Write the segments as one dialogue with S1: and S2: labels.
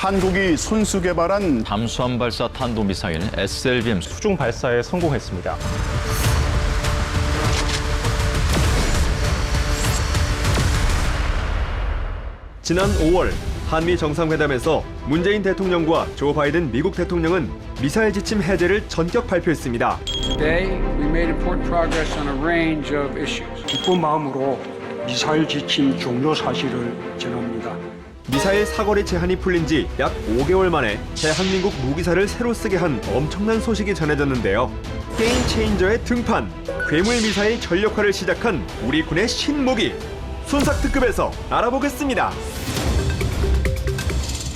S1: 한국이 손수 개발한
S2: 잠수함 발사 탄도미사일 SLBM
S3: 수중 발사에 성공했습니다.
S4: 지난 5월 한미 정상회담에서 문재인 대통령과 조 바이든 미국 대통령은 미사일 지침 해제를 전격 발표했습니다.
S5: Today, we made important progress on a range of issues.
S6: 기쁜 마음으로 미사일 지침 종료 사실을 전합니다.
S4: 미사일 사거리 제한이 풀린 지 약 5개월 만에 대한민국 무기사를 새로 쓰게 한 엄청난 소식이 전해졌는데요. 게임 체인저의 등판, 괴물 미사일 전력화를 시작한 우리 군의 신무기, 순삭특급에서 알아보겠습니다.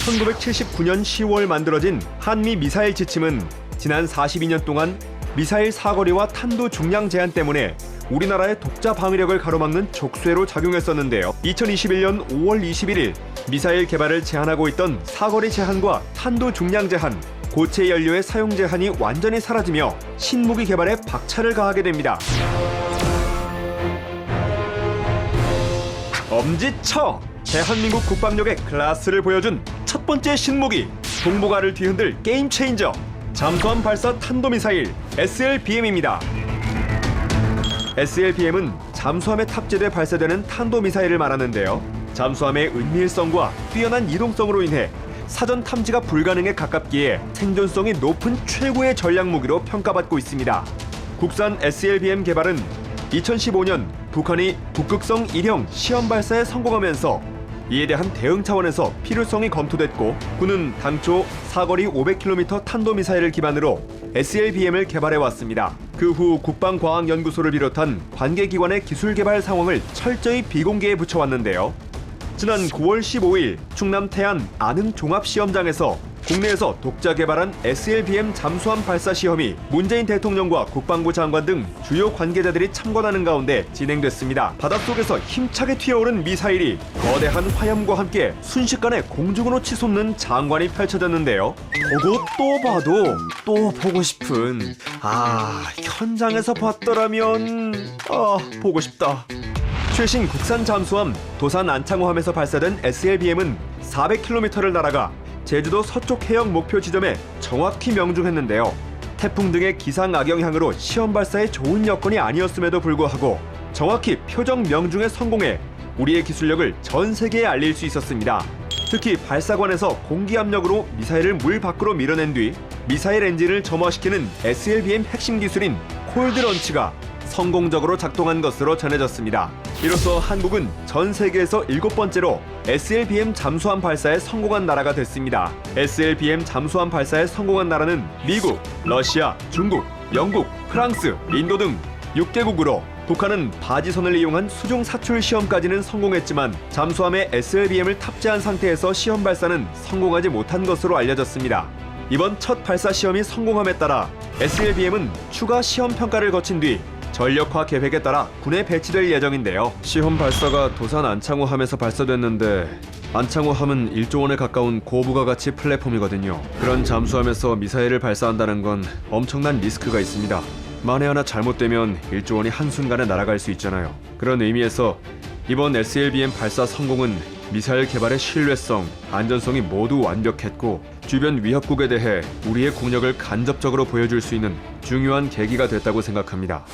S4: 1979년 10월 만들어진 한미 미사일 지침은 지난 42년 동안 미사일 사거리와 탄도 중량 제한 때문에 우리나라의 독자 방위력을 가로막는 족쇄로 작용했었는데요. 2021년 5월 21일 미사일 개발을 제한하고 있던 사거리 제한과 탄도 중량 제한, 고체 연료의 사용 제한이 완전히 사라지며 신무기 개발에 박차를 가하게 됩니다. 엄지척! 대한민국 국방력의 클래스를 보여준 첫 번째 신무기, 동북아를 뒤흔들 게임 체인저, 잠수함 발사 탄도미사일 SLBM입니다. SLBM은 잠수함에 탑재돼 발사되는 탄도미사일을 말하는데요. 잠수함의 은밀성과 뛰어난 이동성으로 인해 사전 탐지가 불가능에 가깝기에 생존성이 높은 최고의 전략 무기로 평가받고 있습니다. 국산 SLBM 개발은 2015년 북한이 북극성 1형 시험 발사에 성공하면서 이에 대한 대응 차원에서 필요성이 검토됐고, 군은 당초 사거리 500km 탄도미사일을 기반으로 SLBM을 개발해왔습니다. 그 후 국방과학연구소를 비롯한 관계기관의 기술 개발 상황을 철저히 비공개에 붙여왔는데요. 지난 9월 15일 충남 태안 안흥 종합시험장에서 국내에서 독자 개발한 SLBM 잠수함 발사 시험이 문재인 대통령과 국방부 장관 등 주요 관계자들이 참관하는 가운데 진행됐습니다. 바닷속에서 힘차게 튀어오른 미사일이 거대한 화염과 함께 순식간에 공중으로 치솟는 장관이 펼쳐졌는데요. 보고 또 봐도 또 보고 싶은, 현장에서 봤더라면 보고 싶다. 최신 국산 잠수함 도산 안창호함에서 발사된 SLBM은 400km를 날아가 제주도 서쪽 해역 목표 지점에 정확히 명중했는데요. 태풍 등의 기상 악영향으로 시험 발사에 좋은 여건이 아니었음에도 불구하고 정확히 표적 명중에 성공해 우리의 기술력을 전 세계에 알릴 수 있었습니다. 특히 발사관에서 공기 압력으로 미사일을 물 밖으로 밀어낸 뒤 미사일 엔진을 점화시키는 SLBM 핵심 기술인 콜드런치가 성공적으로 작동한 것으로 전해졌습니다. 이로써 한국은 전 세계에서 7번째로 SLBM 잠수함 발사에 성공한 나라가 됐습니다. SLBM 잠수함 발사에 성공한 나라는 미국, 러시아, 중국, 영국, 프랑스, 인도 등 6개국으로 북한은 바지선을 이용한 수중 사출 시험까지는 성공했지만 잠수함에 SLBM을 탑재한 상태에서 시험 발사는 성공하지 못한 것으로 알려졌습니다. 이번 첫 발사 시험이 성공함에 따라 SLBM은 추가 시험 평가를 거친 뒤 전력화 계획에 따라 군에 배치될 예정인데요. 시험 발사가 도산 안창호함에서 발사됐는데 안창호함은 1조 원에 가까운 고부가 가치 플랫폼이거든요. 그런 잠수함에서 미사일을 발사한다는 건 엄청난 리스크가 있습니다. 만에 하나 잘못되면 1조 원이 한순간에 날아갈 수 있잖아요. 그런 의미에서 이번 SLBM 발사 성공은 미사일 개발의 신뢰성, 안전성이 모두 완벽했고 주변 위협국에 대해 우리의 국력을 간접적으로 보여줄 수 있는 중요한 계기가 됐다고 생각합니다.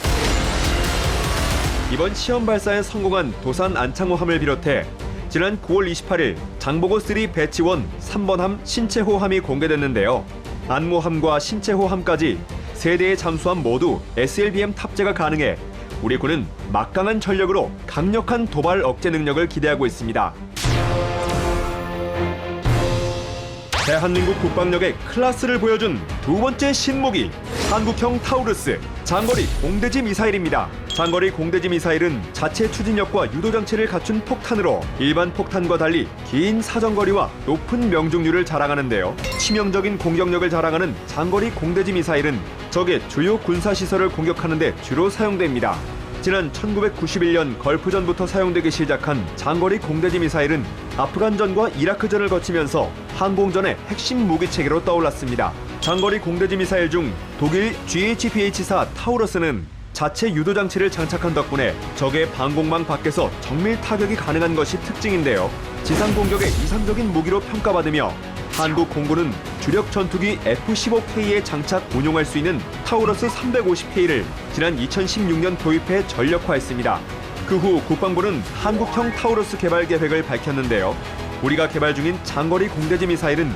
S4: 이번 시험 발사에 성공한 도산 안창호함을 비롯해 지난 9월 28일 장보고3 배치 1 3번함 신채호함이 공개됐는데요. 안모함과 신채호함까지 세 대의 잠수함 모두 SLBM 탑재가 가능해 우리 군은 막강한 전력으로 강력한 도발 억제 능력을 기대하고 있습니다. 대한민국 국방력의 클래스를 보여준 두 번째 신무기, 한국형 타우루스 장거리 공대지 미사일입니다. 장거리 공대지 미사일은 자체 추진력과 유도 장치를 갖춘 폭탄으로 일반 폭탄과 달리 긴 사정거리와 높은 명중률을 자랑하는데요. 치명적인 공격력을 자랑하는 장거리 공대지 미사일은 적의 주요 군사시설을 공격하는 데 주로 사용됩니다. 지난 1991년 걸프전부터 사용되기 시작한 장거리 공대지 미사일은 아프간전과 이라크전을 거치면서 항공전의 핵심 무기체계로 떠올랐습니다. 장거리 공대지 미사일 중 독일 GHPH-4 타우러스는 자체 유도 장치를 장착한 덕분에 적의 방공망 밖에서 정밀 타격이 가능한 것이 특징인데요. 지상 공격의 이상적인 무기로 평가받으며 한국 공군은 주력 전투기 F-15K에 장착 운용할 수 있는 타우러스 350K를 지난 2016년 도입해 전력화했습니다. 그 후 국방부는 한국형 타우러스 개발 계획을 밝혔는데요. 우리가 개발 중인 장거리 공대지 미사일은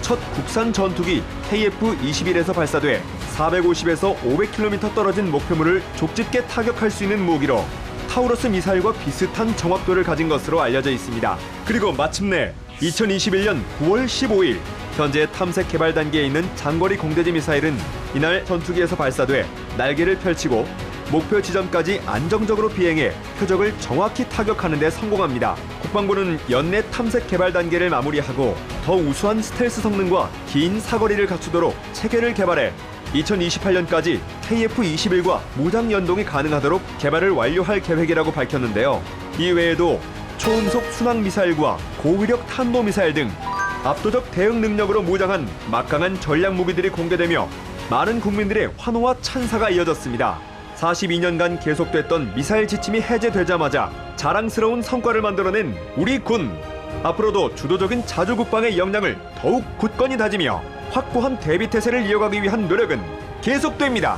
S4: 첫 국산 전투기 KF-21에서 발사돼 450에서 500km 떨어진 목표물을 족집게 타격할 수 있는 무기로 타우러스 미사일과 비슷한 정확도를 가진 것으로 알려져 있습니다. 그리고 마침내 2021년 9월 15일 현재 탐색 개발 단계에 있는 장거리 공대지 미사일은 이날 전투기에서 발사돼 날개를 펼치고 목표 지점까지 안정적으로 비행해 표적을 정확히 타격하는 데 성공합니다. 국방부는 연내 탐색 개발 단계를 마무리하고 더 우수한 스텔스 성능과 긴 사거리를 갖추도록 체계를 개발해 2028년까지 KF-21과 무장 연동이 가능하도록 개발을 완료할 계획이라고 밝혔는데요. 이 외에도 초음속 순항 미사일과 고위력 탄도 미사일 등 압도적 대응 능력으로 무장한 막강한 전략 무기들이 공개되며 많은 국민들의 환호와 찬사가 이어졌습니다. 42년간 계속됐던 미사일 지침이 해제되자마자 자랑스러운 성과를 만들어낸 우리 군. 앞으로도 주도적인 자주 국방의 역량을 더욱 굳건히 다지며 확고한 대비 태세를 이어가기 위한 노력은 계속됩니다.